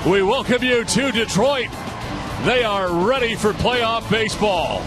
We welcome you to Detroit. They are ready for playoff baseball.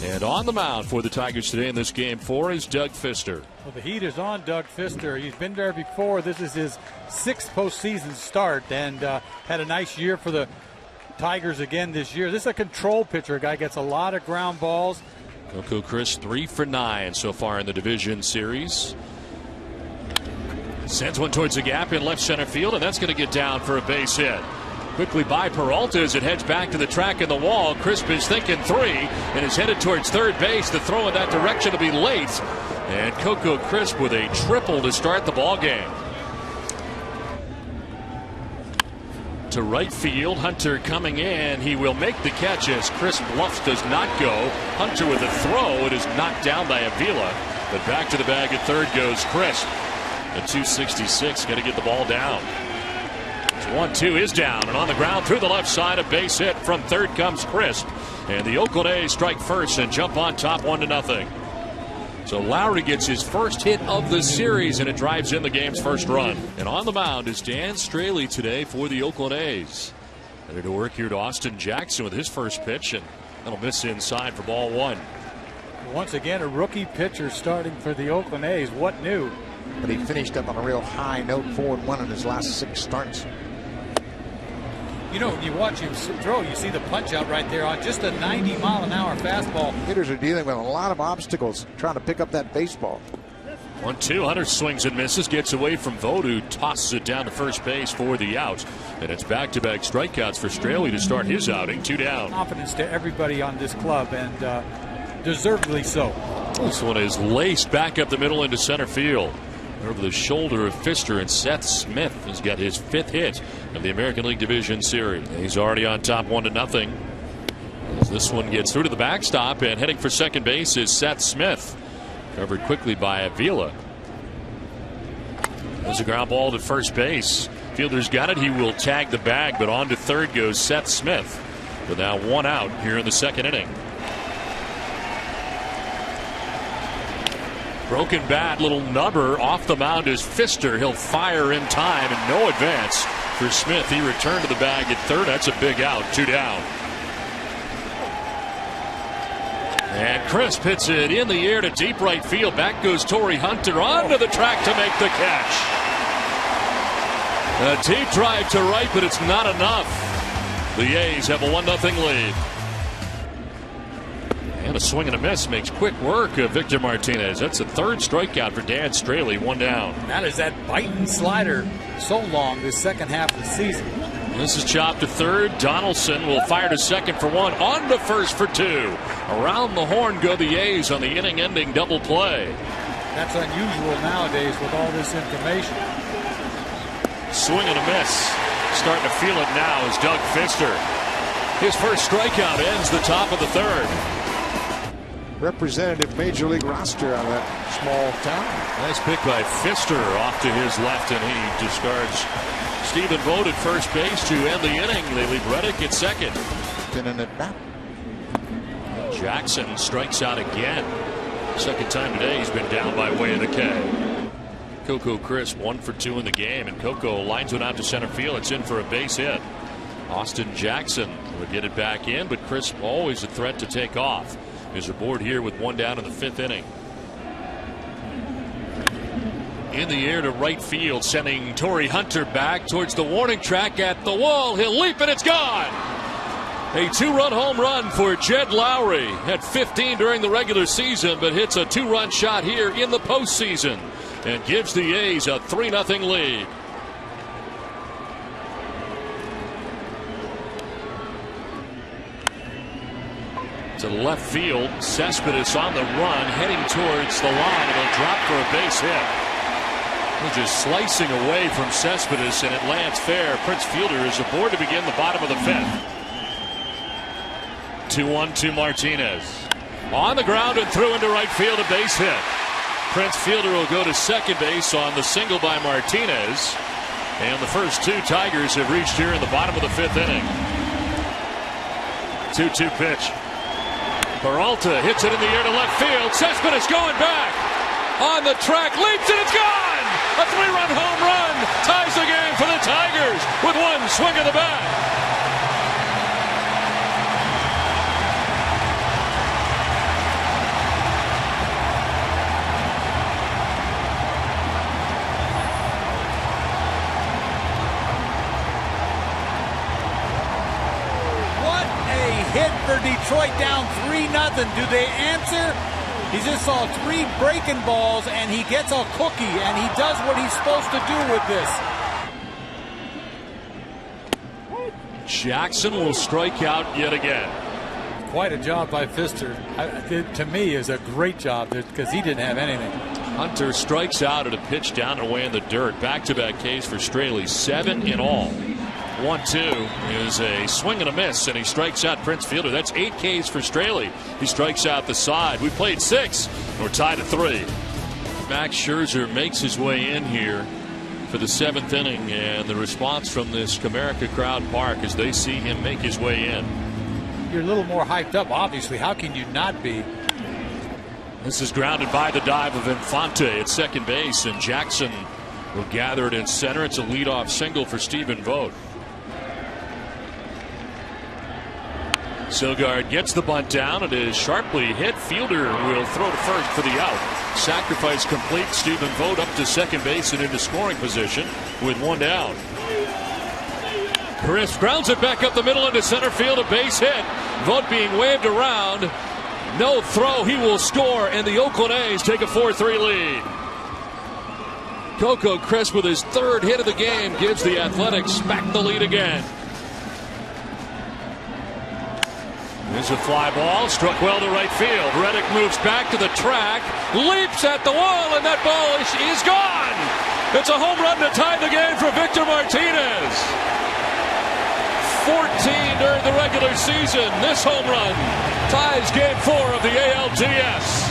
And on the mound for the Tigers today in this game 4 is Doug Fister. Well, the heat is on Doug Fister. He's been there before. This is his 6th postseason start and had a nice year for the Tigers again this year. This is a control pitcher. Guy gets a lot of ground balls. Coco Chris 3 for 9 so far in the division series. Sends one towards the gap in left center field, and that's going to get down for a base hit. Quickly by Peralta as it heads back to the track and the wall. Crisp is thinking 3 and is headed towards third base. The throw in that direction will be late. And Coco Crisp with a triple to start the ball game. To right field, Hunter coming in. He will make the catch as Crisp bluffs, does not go. Hunter with a throw. It is knocked down by Avila. But back to the bag at third goes Crisp. At 266, got to get the ball down. 1-2 is down, and on the ground through the left side, a base hit from third comes Crisp. And the Oakland A's strike first and jump on top 1-0. So Lowry gets his first hit of the series, and it drives in the game's first run. And on the mound is Dan Straley today for the Oakland A's. Ready to work here to Austin Jackson with his first pitch, and that'll miss inside for ball 1. Once again, a rookie pitcher starting for the Oakland A's. What new? But he finished up on a real high note, 4-1 in his last 6 starts. You know, when you watch him throw, you see the punch out right there on just a 90-mile-an-hour fastball. Hitters are dealing with a lot of obstacles trying to pick up that baseball. 1-2. Hunter swings and misses, gets away from Vodu, tosses it down to first base for the out. And it's back-to-back strikeouts for Straley to start his outing. 2 down. Confidence to everybody on this club, and deservedly so. This one is laced back up the middle into center field. Over the shoulder of Fister, and Seth Smith has got his 5th hit of the American League Division Series. He's already on top 1-0. As this one gets through to the backstop, and heading for second base is Seth Smith. Covered quickly by Avila. There's a ground ball to first base. Fielder's got it. He will tag the bag, but on to third goes Seth Smith. With now 1 out here in the second inning. Broken bat, little nubber off the mound is Fister. He'll fire in time and no advance for Smith. He returned to the bag at third. That's a big out. 2 down. And Crisp hits it in the air to deep right field. Back goes Torrey Hunter onto the track to make the catch. A deep drive to right, but it's not enough. The A's have a 1-0 lead. And a swing and a miss makes quick work of Victor Martinez. That's the 3rd strikeout for Dan Straley. 1 down. That is that biting slider so long this second half of the season. This is chopped to third. Donaldson will fire to second for 1. On to first for 2. Around the horn go the A's on the inning-ending double play. That's unusual nowadays with all this information. Swing and a miss. Starting to feel it now is Doug Fister. His first strikeout ends the top of the 3rd. Representative Major League roster on that small town. Nice pick by Fister off to his left, and he discards Stephen Vogt at first base to end the inning. They leave Reddick at second. Been in at bat. Jackson strikes out again. Second time today he's been down by way of the K. Coco Crisp 1 for 2 in the game, and Coco lines one out to center field. It's in for a base hit. Austin Jackson would get it back in, but Crisp always a threat to take off. Is aboard here with 1 down in the 5th inning. In the air to right field, sending Torrey Hunter back towards the warning track at the wall. He'll leap and it's gone. A 2-run home run for Jed Lowry. Had 15 during the regular season, but hits a 2-run shot here in the postseason and gives the A's a 3-0 lead. To the left field, Cespedes on the run, heading towards the line. It'll drop for a base hit. They're just slicing away from Cespedes, and it lands fair. Prince Fielder is aboard to begin the bottom of the 5th. 2-1 to Martinez. On the ground and through into right field, a base hit. Prince Fielder will go to second base on the single by Martinez. And the first 2 Tigers have reached here in the bottom of the 5th inning. 2-2 pitch. Peralta hits it in the air to left field. Cespedes going back. On the track, leaps, and it's gone! A 3-run home run ties the game for the Tigers. with one swing of the bat. Hit for Detroit, down 3-0. Do they answer? He just saw 3 breaking balls, and he gets a cookie, and he does what he's supposed to do with this. Jackson will strike out yet again. Quite a job by Pfister. To me, is a great job because he didn't have anything. Hunter strikes out at a pitch down and away in the dirt. Back-to-back Ks for Straley, 7 in all. 1-2 is a swing and a miss, and he strikes out Prince Fielder. That's 8 Ks for Straley. He strikes out the side. We played 6. We're tied at 3. Max Scherzer makes his way in here for the 7th inning, and the response from this Comerica Crowd Park as they see him make his way in. You're a little more hyped up, obviously. How can you not be? This is grounded by the dive of Infante at second base, and Jackson will gather it in center. It's a leadoff single for Stephen Vogt. Sogard gets the bunt down. It is sharply hit. Fielder will throw to first for the out. Sacrifice complete. Stephen Vogt up to second base and into scoring position with 1 down. Chris grounds it back up the middle into center field. A base hit. Vogt being waved around. No throw. He will score, and the Oakland A's take a 4-3 lead. Coco Crisp with his 3rd hit of the game gives the Athletics back the lead again. There's a fly ball, struck well to right field. Reddick moves back to the track, leaps at the wall, and that ball is gone. It's a home run to tie the game for Victor Martinez. 14 during the regular season. This home run ties Game 4 of the ALDS.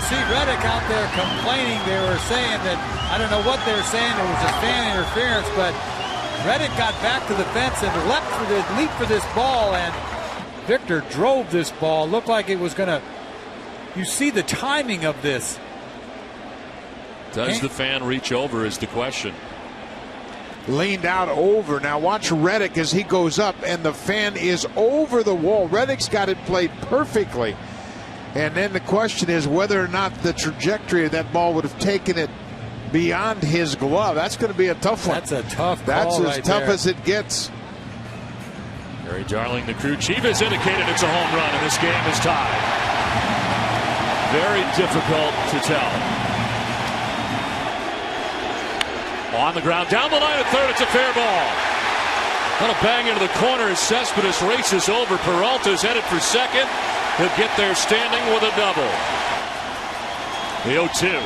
See Reddick out there complaining. They were saying that, I don't know what they were saying, it was just fan interference, but Reddick got back to the fence and leaped for this ball, and Victor drove this ball. Looked like it was going to, you see the timing of this. Does the fan reach over is the question. Leaned out over. Now watch Reddick as he goes up, and the fan is over the wall. Reddick's got it played perfectly. And then the question is whether or not the trajectory of that ball would have taken it beyond his glove. That's going to be a tough one. That's a tough call. That's as right tough there. as it gets. Gary Darling, the crew chief, has indicated it's a home run, and this game is tied. Very difficult to tell. On the ground, down the line at third, it's a fair ball. On a bang into the corner as Cespedes races over. Peralta's headed for second. He'll get there standing with a double. The 0-2.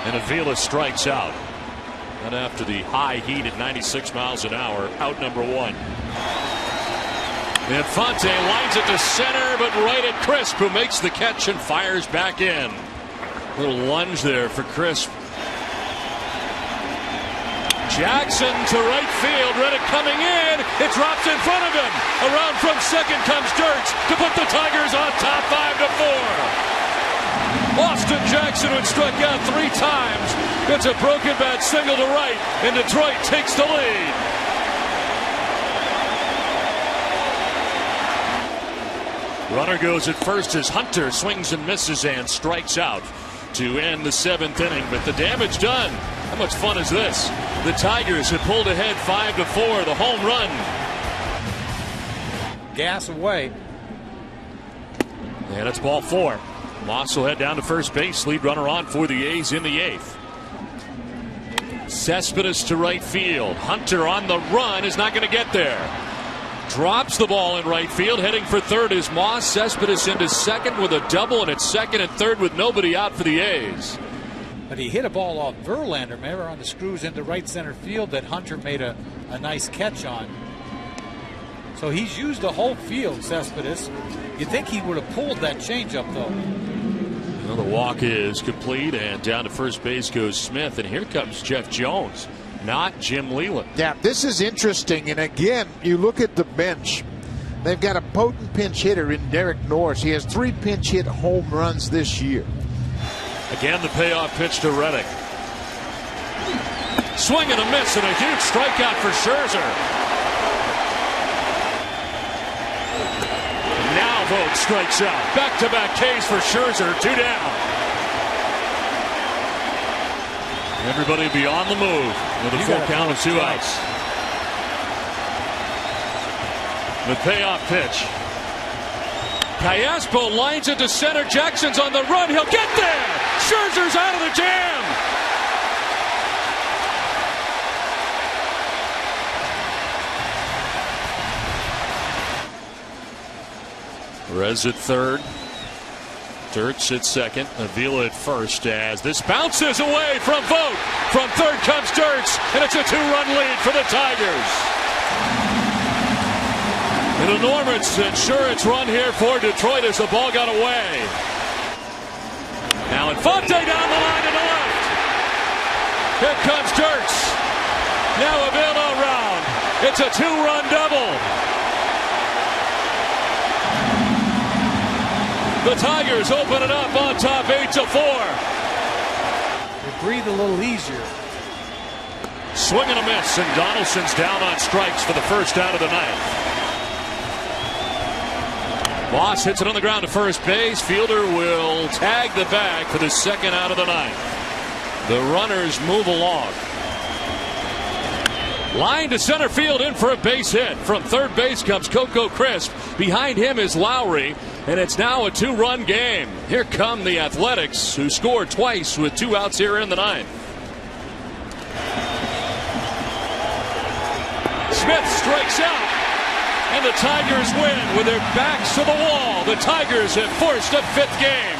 And Avila strikes out. And after the high heat at 96 miles an hour, out number 1. Infante lines it to center, but right at Crisp, who makes the catch and fires back in. Little lunge there for Crisp. Jackson to right field. Reddick coming in. It drops in front of him. Around from second comes Dirks to put the Tigers on top 5-4. Austin Jackson, who struck out 3 times, gets a broken bat single to right, and Detroit takes the lead. Runner goes at first as Hunter swings and misses and strikes out to end the 7th inning, but the damage done. How much fun is this? The Tigers have pulled ahead 5-4. The home run. Gas away. And it's ball 4. Moss will head down to first base. Lead runner on for the A's in the 8th. Cespedes to right field. Hunter on the run is not going to get there. Drops the ball in right field. Heading for third is Moss. Cespedes into second with a double, and it's second and third with nobody out for the A's. But he hit a ball off Verlander, remember, on the screws into right center field that Hunter made a nice catch on. So he's used the whole field, Cespedes. You'd think he would have pulled that changeup, though. Well, the walk is complete, and down to first base goes Smith, and here comes Jeff Jones. not Jim Leland. Yeah, this is interesting. And again, you look at the bench. They've got a potent pinch hitter in Derek Norris. He has 3 pinch hit home runs this year. Again, the payoff pitch to Reddick. Swing and a miss and a huge strikeout for Scherzer. Now Vogt strikes out. Back-to-back Ks for Scherzer. 2 down. Everybody be on the move with a full count of 2 outs. The payoff pitch. Callaspo lines it to center. Jackson's on the run. He'll get there. Scherzer's out of the jam. Rez at third. Dirks at second. Avila at first as this bounces away from Vogt. From third comes Dirks, and it's a 2-run lead for the Tigers. An enormous insurance run here for Detroit as the ball got away. Now Infante down the line to the left. Here comes Dirks. Now Avila around. It's a 2-run double. The Tigers open it up on top 8-4. They breathe a little easier. Swing and a miss, and Donaldson's down on strikes for the first out of the ninth. Moss hits it on the ground to first base. Fielder will tag the bag for the second out of the ninth. The runners move along. Line to center field, in for a base hit. From third base comes Coco Crisp. Behind him is Lowry. And it's now a 2-run game. Here come the Athletics, who scored twice with 2 outs here in the ninth. Smith strikes out. And the Tigers win with their backs to the wall. The Tigers have forced a 5th game.